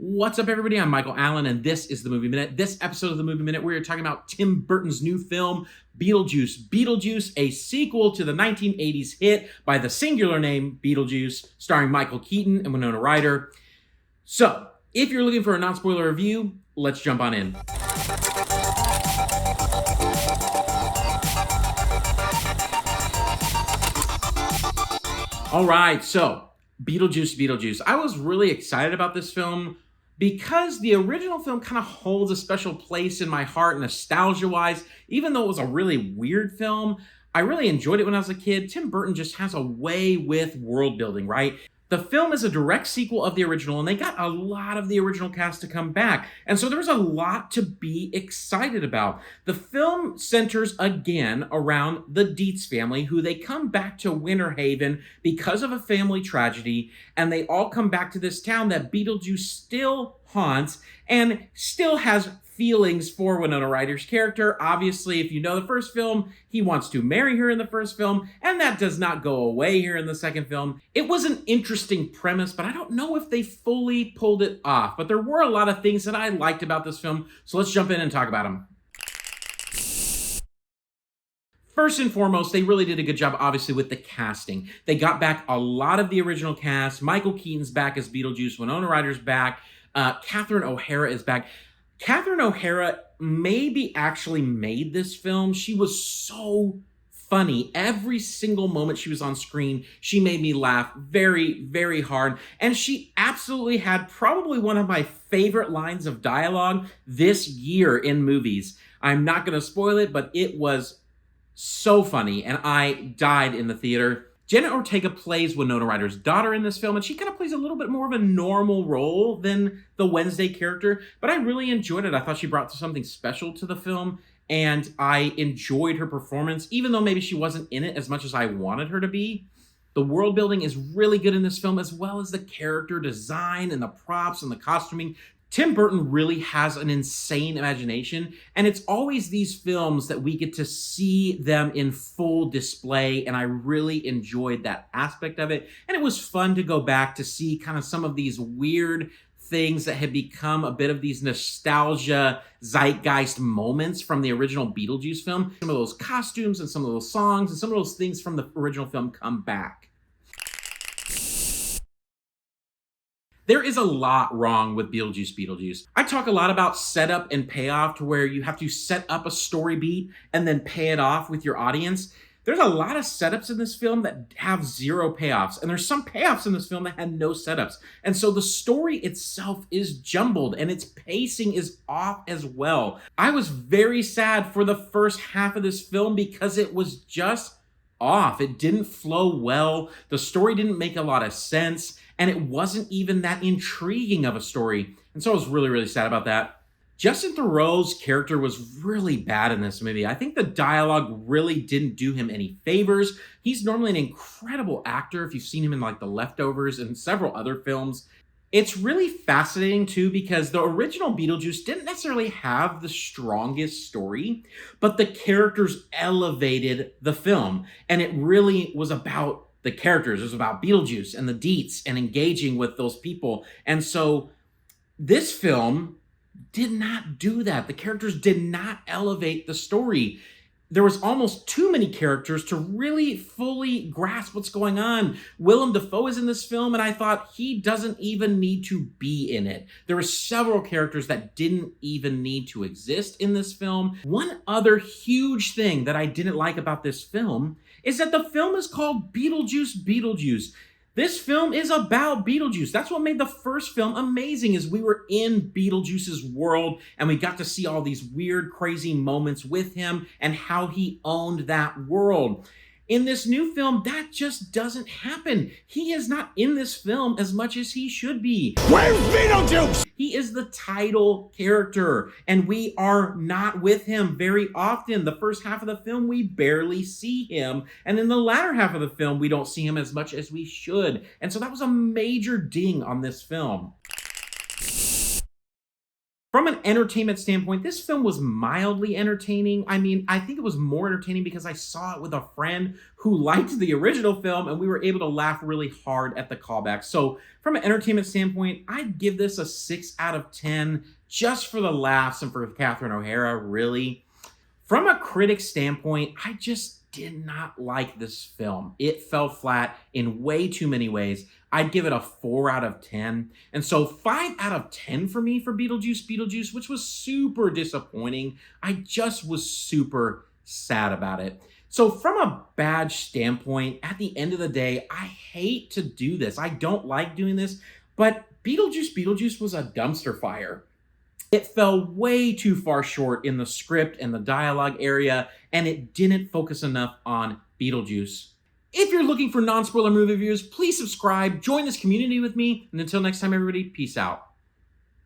What's up, everybody? I'm Michael Allen, and this is the Movie Minute. This episode of the Movie Minute, we're talking about Tim Burton's new film, Beetlejuice Beetlejuice, a sequel to the 1980s hit by the singular name Beetlejuice, starring Michael Keaton and Winona Ryder. So, if you're looking for a non-spoiler review, let's jump on in. All right, so Beetlejuice Beetlejuice. I was really excited about this film because the original film kind of holds a special place in my heart nostalgia-wise. Even though it was a really weird film, I really enjoyed it when I was a kid. Tim Burton just has a way with world building, right? The film is a direct sequel of the original, and they got a lot of the original cast to come back. And so there was a lot to be excited about. The film centers again around the Deetz family, who they come back to Winter Haven because of a family tragedy, and they all come back to this town that Beetlejuice still haunts and still has feelings for Winona Ryder's character. Obviously, if you know the first film, he wants to marry her in the first film, and that does not go away here in the second film. It was an interesting premise, but I don't know if they fully pulled it off. But there were a lot of things that I liked about this film, so let's jump in and talk about them. First and foremost, they really did a good job, obviously, with the casting. They got back a lot of the original cast. Michael Keaton's back as Beetlejuice. Winona Ryder's back. Catherine O'Hara is back. Catherine O'Hara maybe actually made this film. She was so funny. Every single moment she was on screen, she made me laugh very, very hard. And she absolutely had probably one of my favorite lines of dialogue this year in movies. I'm not going to spoil it, but it was so funny, and I died in the theater. Jenna Ortega plays Winona Ryder's daughter in this film, and she kind of plays a little bit more of a normal role than the Wednesday character, but I really enjoyed it. I thought she brought something special to the film, and I enjoyed her performance, even though maybe she wasn't in it as much as I wanted her to be. The world building is really good in this film, as well as the character design and the props and the costuming. Tim Burton really has an insane imagination, and it's always these films that we get to see them in full display, and I really enjoyed that aspect of it. And it was fun to go back to see kind of some of these weird things that had become a bit of these nostalgia zeitgeist moments from the original Beetlejuice film. Some of those costumes and some of those songs and some of those things from the original film come back. There is a lot wrong with Beetlejuice Beetlejuice. I talk a lot about setup and payoff, to where you have to set up a story beat and then pay it off with your audience. There's a lot of setups in this film that have zero payoffs, and there's some payoffs in this film that had no setups. And so the story itself is jumbled, and its pacing is off as well. I was very sad for the first half of this film because it was just off. It didn't flow well. The story didn't make a lot of sense, and it wasn't even that intriguing of a story. And so I was really, really sad about that. Justin Theroux's character was really bad in this movie. I think the dialogue really didn't do him any favors. He's normally an incredible actor if you've seen him in like The Leftovers and several other films. It's really fascinating, too, because the original Beetlejuice didn't necessarily have the strongest story, but the characters elevated the film, and it really was about the characters. It was about Beetlejuice and the Deetz and engaging with those people. And so this film did not do that. The characters did not elevate the story. There was almost too many characters to really fully grasp what's going on. Willem Dafoe is in this film, and I thought he doesn't even need to be in it. There were several characters that didn't even need to exist in this film. One other huge thing that I didn't like about this film is that the film is called Beetlejuice Beetlejuice. This film is about Beetlejuice. That's what made the first film amazing, is we were in Beetlejuice's world and we got to see all these weird, crazy moments with him and how he owned that world. In this new film, that just doesn't happen. He is not in this film as much as he should be. Where's Beetlejuice? He is the title character, and we are not with him very often. The first half of the film, we barely see him, and in the latter half of the film, we don't see him as much as we should. And so that was a major ding on this film. From an entertainment standpoint, this film was mildly entertaining. I mean, I think it was more entertaining because I saw it with a friend who liked the original film and we were able to laugh really hard at the callbacks. So, from an entertainment standpoint, I'd give this a 6 out of 10 just for the laughs and for Catherine O'Hara, really. From a critic standpoint, I just did not like this film. It fell flat in way too many ways. I'd give it a 4 out of 10. And so 5 out of 10 for me for Beetlejuice Beetlejuice, which was super disappointing. I just was super sad about it. So from a badge standpoint, at the end of the day, I hate to do this. I don't like doing this, but Beetlejuice Beetlejuice was a dumpster fire. It fell way too far short in the script and the dialogue area, and it didn't focus enough on Beetlejuice. If you're looking for non-spoiler movie reviews, please subscribe, join this community with me, and until next time, everybody, peace out.